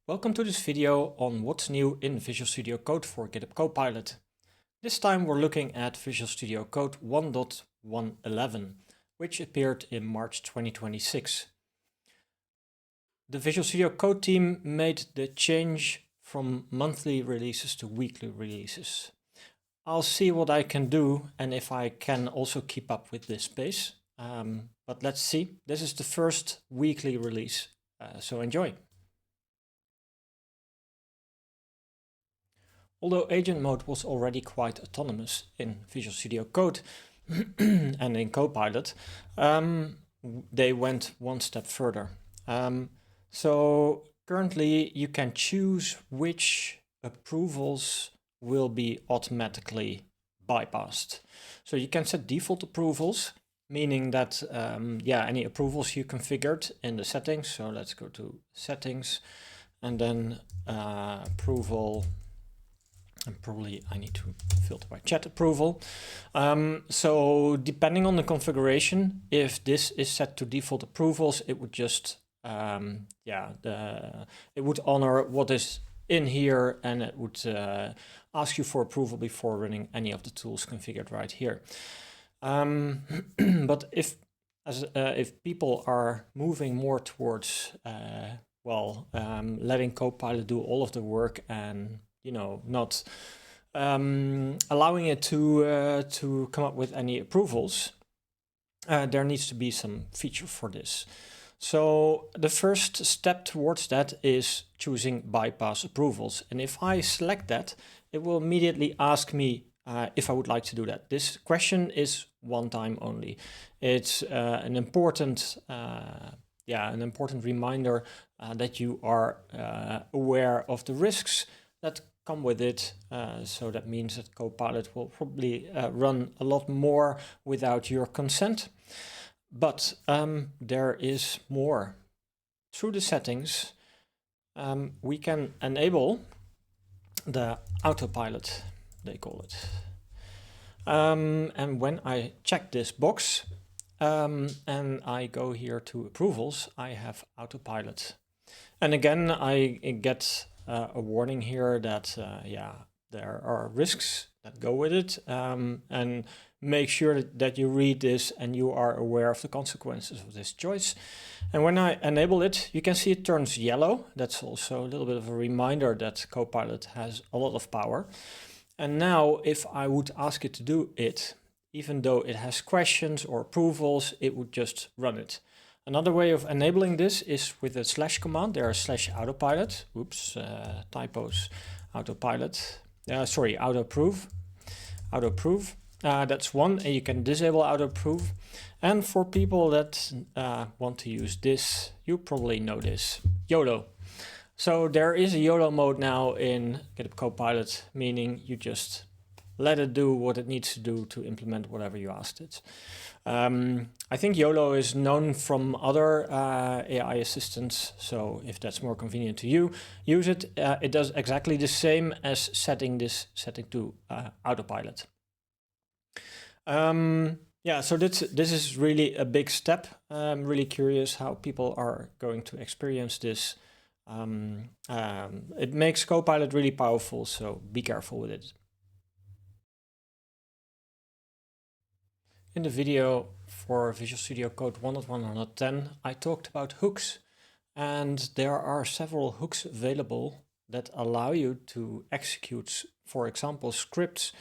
Welcome to this video on what's new in Visual Studio Code for GitHub Copilot. This time we're looking at Visual Studio Code 1.111, which appeared in March 2026. The Visual Studio Code team made the change from monthly releases to weekly releases. I'll see what I can do and if I can also keep up with this pace. But let's see. This is the first weekly release, so enjoy. Although agent mode was already quite autonomous in Visual Studio Code and in Copilot, they went one step further. So currently you can choose which approvals will be automatically bypassed. So you can set default approvals, meaning that any approvals you configured in the settings. So let's go to settings and then approval. And probably I need to filter by chat approval. So depending on the configuration, if this is set to default approvals, it would just it would honor what is in here, and it would ask you for approval before running any of the tools configured right here. But if people are moving more towards letting Copilot do all of the work and not allowing it to come up with any approvals, there needs to be some feature for this. So the first step towards that is choosing bypass approvals. And if I select that, it will immediately ask me if I would like to do that. This question is one time only. It's an important reminder that you are aware of the risks that come with it. So that means that Copilot will probably run a lot more without your consent. But there is more. Through the settings, we can enable the Autopilot, they call it. And when I check this box and I go here to approvals, I have Autopilot. And again, I get a warning here that there are risks that go with it, and make sure that you read this and you are aware of the consequences of this choice. And when I enable it, you can see it turns yellow. That's also a little bit of a reminder that Copilot has a lot of power. And now if I would ask it to do it, even though it has questions or approvals, it would just run it. Another way of enabling this is with a / command. There are /autopilot, typos, autopilot, autoapprove. That's one, and you can disable autoapprove. And for people that want to use this, you probably know this, YOLO. So there is a YOLO mode now in GitHub Copilot, meaning you just let it do what it needs to do to implement whatever you asked it. I think YOLO is known from other AI assistants, so if that's more convenient to you, use it. It does exactly the same as setting this setting to Autopilot. So this is really a big step. I'm really curious how people are going to experience this. It makes Copilot really powerful, so be careful with it. In the video for Visual Studio Code 1.110, I talked about hooks, and there are several hooks available that allow you to execute, for example, scripts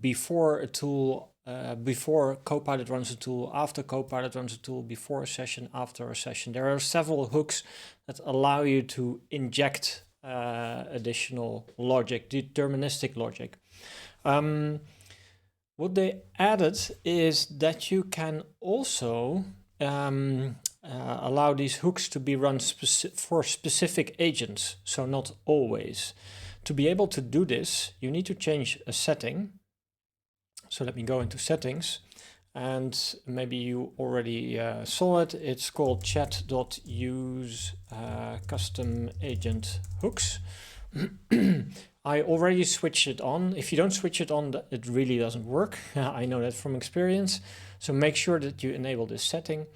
before a tool, before Copilot runs a tool, after Copilot runs a tool, before a session, after a session. There are several hooks that allow you to inject additional logic, deterministic logic. What they added is that you can also allow these hooks to be run for specific agents, so not always. To be able to do this, you need to change a setting. So let me go into settings, and maybe you already saw it. It's called chat.use custom agent hooks. I already switched it on. If you don't switch it on, it really doesn't work. I know that from experience. So make sure that you enable this setting.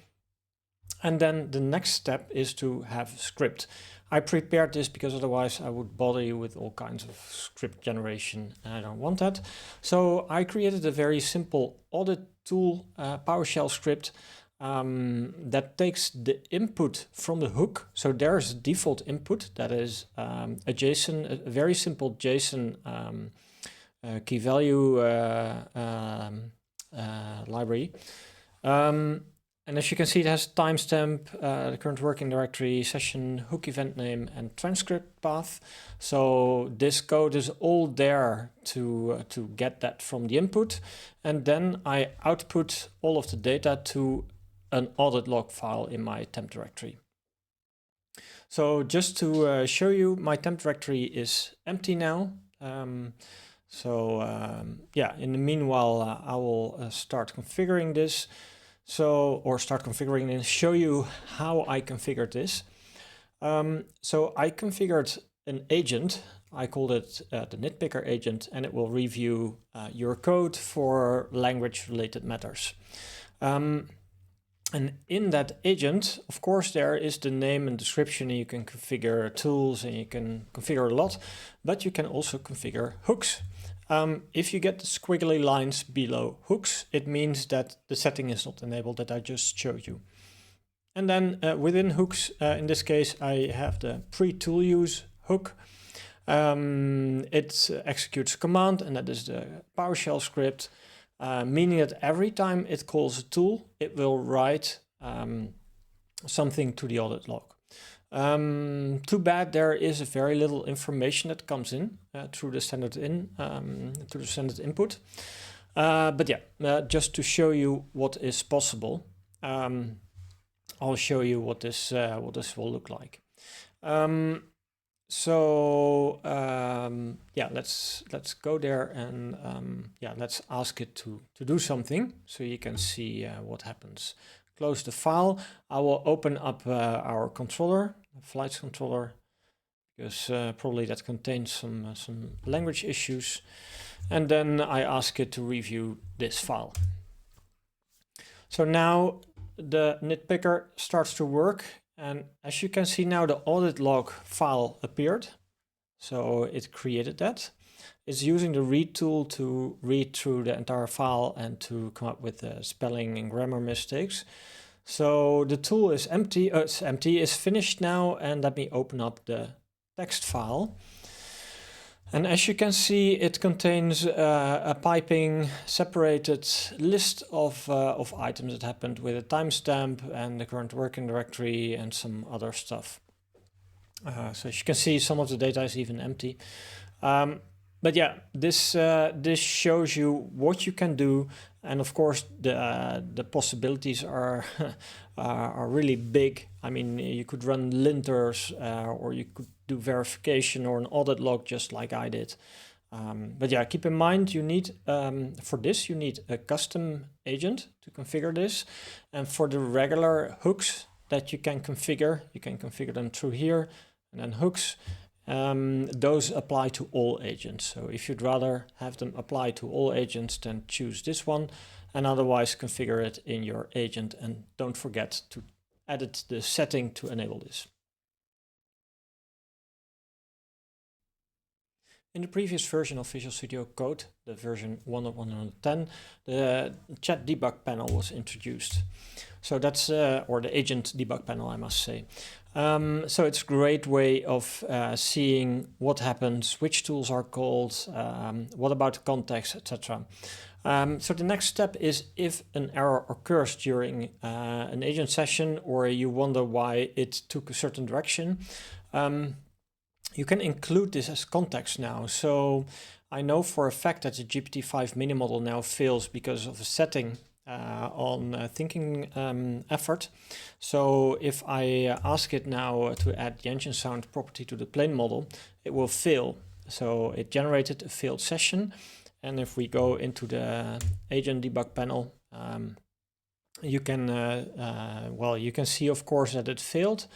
And then the next step is to have a script. I prepared this because otherwise I would bother you with all kinds of script generation, and I don't want that. So I created a very simple audit tool PowerShell script that takes the input from the hook. So there's a default input that is a JSON, a very simple JSON key value library. And as you can see, it has timestamp, the current working directory, session, hook event name, and transcript path. So this code is all there to get that from the input. And then I output all of the data to an audit log file in my temp directory. So just to show you, my temp directory is empty now. Yeah, in the meanwhile, I will start configuring this. Or start configuring and show you how I configured this. So I configured an agent. I called it the nitpicker agent, and it will review your code for language-related matters. And in that agent, of course, there is the name and description, and you can configure tools, and you can configure a lot, but you can also configure hooks. If you get the squiggly lines below hooks, it means that the setting is not enabled that I just showed you. And then within hooks, in this case, I have the pre-tool use hook. It executes a command, and that is the PowerShell script, meaning that every time it calls a tool, it will write something to the audit log. Too bad there is very little information that comes in through the standard input. But yeah, just to show you what is possible, I'll show you what this will look like. Yeah, let's go there and yeah, let's ask it to do something so you can see what happens. Close the file. I will open up our controller, flights controller, because probably that contains some language issues. And then I ask it to review this file. So now the nitpicker starts to work. And as you can see now, the audit log file appeared. So it created that. It's using the read tool to read through the entire file and to come up with spelling and grammar mistakes. So the tool is empty, it's finished now, and let me open up the text file. And as you can see, it contains a piping separated list of items that happened with a timestamp and the current working directory and some other stuff. So as you can see, some of the data is even empty. But yeah, this shows you what you can do, and of course the possibilities are are really big. I mean, you could run linters, or you could do verification or an audit log, just like I did. But yeah, keep in mind you need for this you need a custom agent to configure this, and for the regular hooks that you can configure them through here, and then hooks. Those apply to all agents. So if you'd rather have them apply to all agents, then choose this one, and otherwise configure it in your agent, and don't forget to edit the setting to enable this. In the previous version of Visual Studio Code, the version 1.110, the chat debug panel was introduced. So that's, or the agent debug panel, I must say. So it's a great way of seeing what happens, which tools are called, what about context, etc. So the next step is if an error occurs during an agent session, or you wonder why it took a certain direction, you can include this as context now. So I know for a fact that the GPT-5 mini model now fails because of a setting on thinking effort. So if I ask it now to add the engine sound property to the plain model, it will fail. So it generated a failed session. And if we go into the agent debug panel, you can well, you can see, of course, that it failed.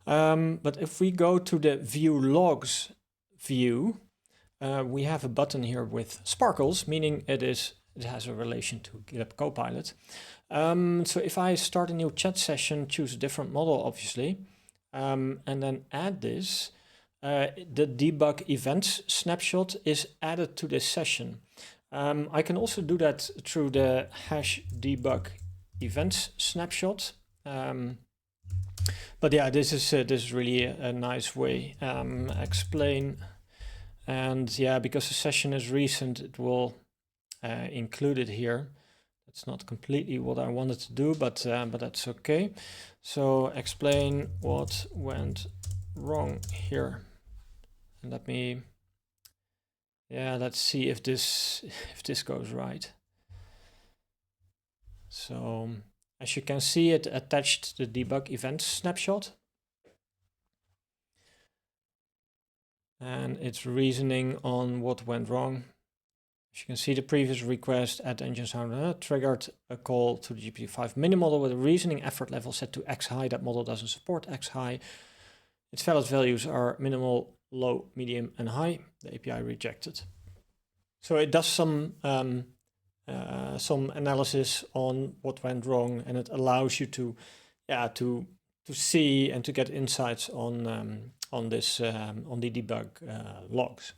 But if we go to the view logs view, we have a button here with sparkles, meaning it has a relation to GitHub Copilot. So if I start a new chat session, choose a different model, obviously, and then add this, the debug events snapshot is added to this session. I can also do that through the hash debug events snapshot. But yeah, this is really a nice way. Explain, and yeah, because the session is recent, it will include it here. That's not completely what I wanted to do, but that's okay. So explain what went wrong here, and let's see if this goes right. So as you can see, it attached the debug events snapshot, and it's reasoning on what went wrong. As you can see, the previous request at engine sound triggered a call to the GPT-5 mini model with a reasoning effort level set to X high. That model doesn't support X high. Its valid values are minimal, low, medium, and high. The API rejected. So it does some analysis on what went wrong, and it allows you to see and to get insights on the debug logs.